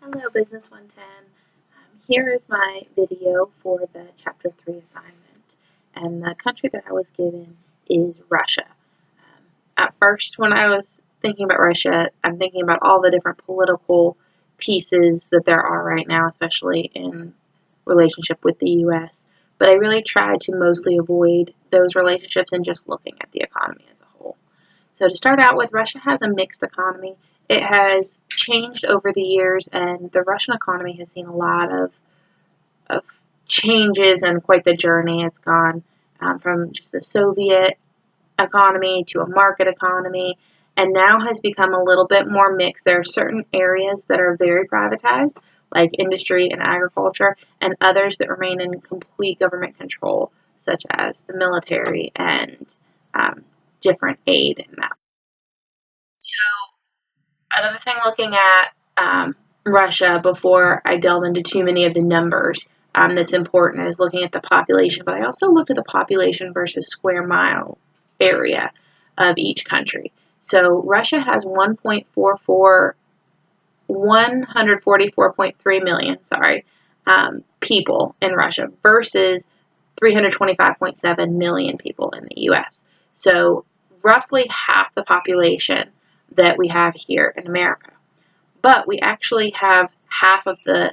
Hello, Business 110. Here is my video for the Chapter 3 assignment, and the country that I was given is Russia. At first, when I was thinking about Russia, I'm thinking about all the different political pieces that there are right now, especially in relationship with the U.S., but I really tried to mostly avoid those relationships and just looking at the economy as a whole. So to start out with, Russia has a mixed economy. It has changed over the years, and the Russian economy has seen a lot of changes and quite the journey. It's gone from just the Soviet economy to a market economy, and now has become a little bit more mixed. There are certain areas that are very privatized, like industry and agriculture, and others that remain in complete government control, such as the military and different aid in that. So another thing looking at Russia before I delve into too many of the numbers that's important is looking at the population, but I also looked at the population versus square mile area of each country. So Russia has 144.3 million, people in Russia versus 325.7 million people in the U.S. So roughly half the population that we have here in America. But we actually have half of the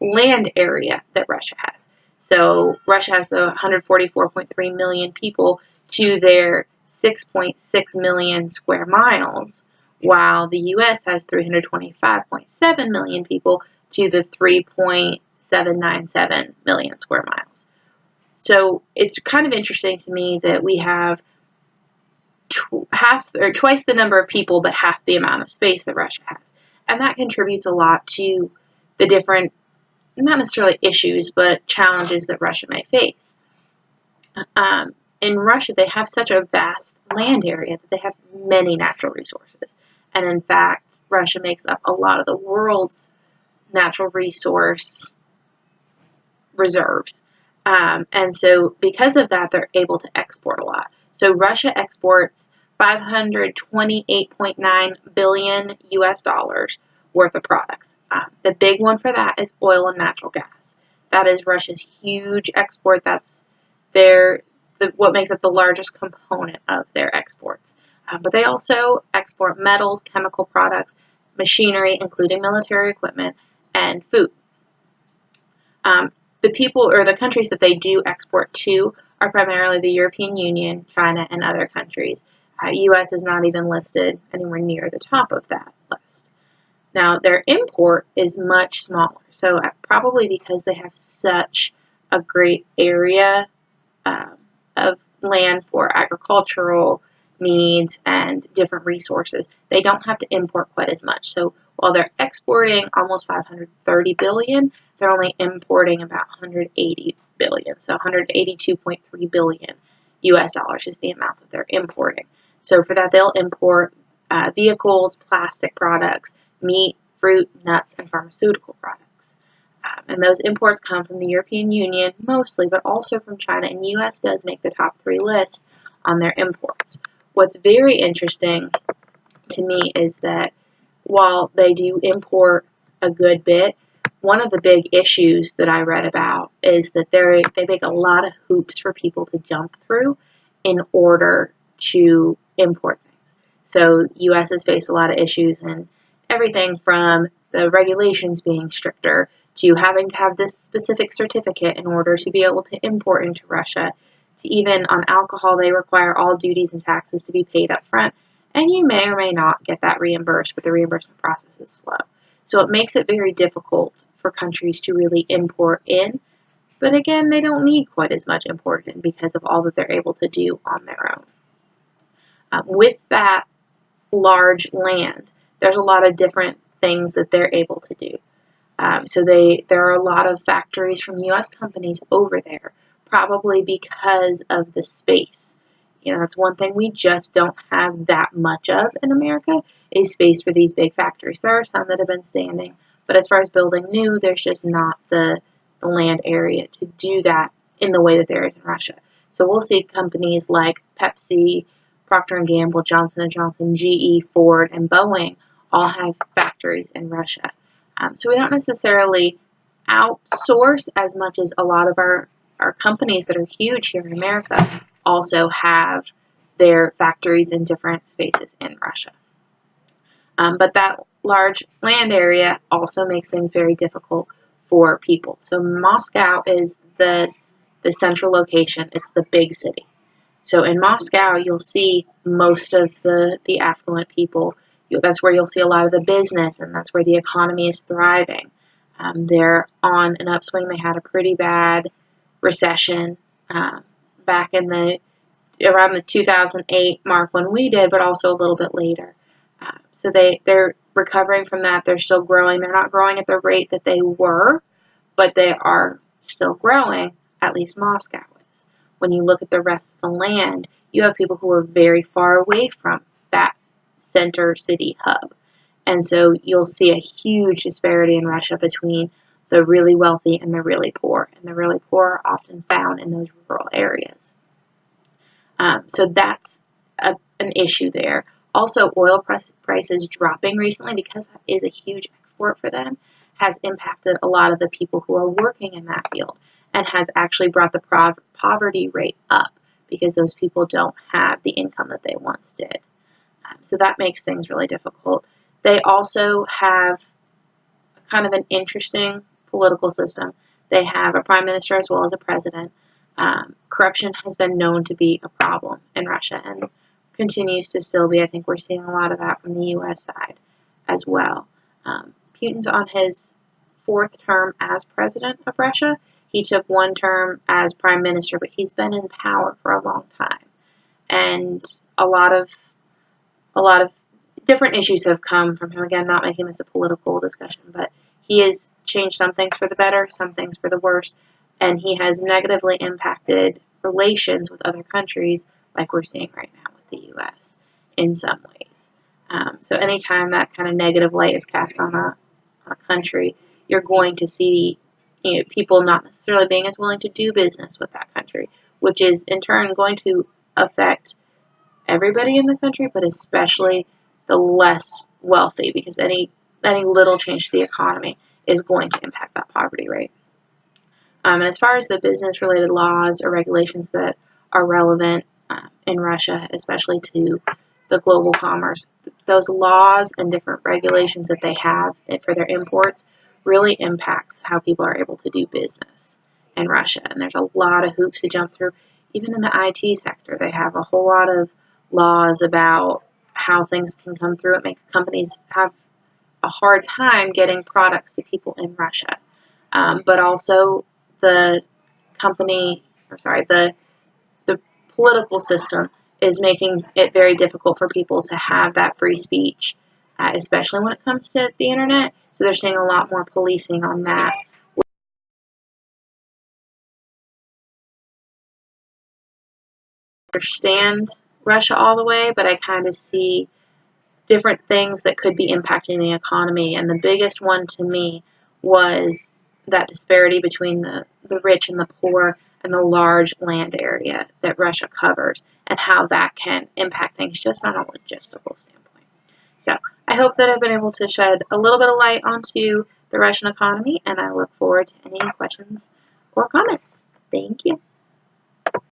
land area that Russia has. So Russia has the 144.3 million people to their 6.6 million square miles, while the U.S. has 325.7 million people to the 3.797 million square miles. So it's kind of interesting to me that we have twice the number of people, but half the amount of space that Russia has. And that contributes a lot to the different, not necessarily issues, but challenges that Russia may face. In Russia, they have such a vast land area that they have many natural resources. And in fact, Russia makes up a lot of the world's natural resource reserves. And so because of that, they're able to export a lot. So Russia exports $528.9 billion US dollars worth of products. The big one for that is oil and natural gas. That is Russia's huge export. That's what makes up the largest component of their exports. But they also export metals, chemical products, machinery, including military equipment, and food. The people or the countries that they do export to are primarily the European Union, China, and other countries. U.S. is not even listed anywhere near the top of that list. Now, their import is much smaller, so probably because they have such a great area of land for agricultural needs and different resources, they don't have to import quite as much. So while they're exporting almost 530 billion, they're only importing about 180 billion. So 182.3 billion US dollars is the amount that they're importing. So for that, they'll import vehicles, plastic products, meat, fruit, nuts, and pharmaceutical products. And those imports come from the European Union mostly, but also from China, and U.S. does make the top 3 list on their imports. What's very interesting to me is that while they do import a good bit, one of the big issues that I read about is that they make a lot of hoops for people to jump through in order to import things. So U.S. has faced a lot of issues, and everything from the regulations being stricter to having to have this specific certificate in order to be able to import into Russia, to even on alcohol, they require all duties and taxes to be paid up front, and you may or may not get that reimbursed, but the reimbursement process is slow. So it makes it very difficult for countries to really import in, but again, they don't need quite as much imported in because of all that they're able to do on their own. With that large land, there's a lot of different things that they're able to do. So there are a lot of factories from U.S. companies over there, probably because of the space. You know, that's one thing we just don't have that much of in America, is space for these big factories. There are some that have been standing, but as far as building new, there's just not the land area to do that in the way that there is in Russia. So we'll see companies like Pepsi, Procter & Gamble, Johnson & Johnson, GE, Ford, and Boeing all have factories in Russia. So we don't necessarily outsource as much as a lot of our companies that are huge here in America also have their factories in different spaces in Russia. But that large land area also makes things very difficult for people. So Moscow is the central location. It's the big city. So in Moscow, you'll see most of the affluent people. That's where you'll see a lot of the business, and that's where the economy is thriving. They're on an upswing. They had a pretty bad recession back in around the 2008 mark when we did, but also a little bit later. So they're recovering from that. They're still growing. They're not growing at the rate that they were, but they are still growing, at least Moscow is. When you look at the rest of the land, you have people who are very far away from that center city hub. And so you'll see a huge disparity in Russia between the really wealthy and the really poor. And the really poor are often found in those rural areas. So that's an issue there. Also, oil prices dropping recently, because that is a huge export for them, has impacted a lot of the people who are working in that field and has actually brought the poverty rate up because those people don't have the income that they once did. So that makes things really difficult. They also have kind of an interesting political system. They have a prime minister as well as a president. Corruption has been known to be a problem in Russia and continues to still be. I think we're seeing a lot of that from the U.S. side as well. Putin's on his 4th term as president of Russia. He took 1 term as prime minister, but he's been in power for a long time. And a lot of different issues have come from him. Again, not making this a political discussion, but he has changed some things for the better, some things for the worse, and he has negatively impacted relations with other countries, like we're seeing right now with the U.S. in some ways. So anytime that kind of negative light is cast on a country, you're going to see people not necessarily being as willing to do business with that country, which is in turn going to affect everybody in the country, but especially the less wealthy, because any little change to the economy is going to impact that poverty rate. And as far as the business-related laws or regulations that are relevant in Russia, especially to the global commerce, those laws and different regulations that they have for their imports really impacts how people are able to do business in Russia. And there's a lot of hoops to jump through. Even in the IT sector, they have a whole lot of laws about how things can come through. It makes companies have a hard time getting products to people in Russia. But also the political system is making it very difficult for people to have that free speech, especially when it comes to the internet. So they're seeing a lot more policing on that. I understand Russia all the way, but I kind of see different things that could be impacting the economy. And the biggest one to me was that disparity between the rich and the poor and the large land area that Russia covers, and how that can impact things just on a logistical standpoint. So I hope that I've been able to shed a little bit of light onto the Russian economy, and I look forward to any questions or comments. Thank you.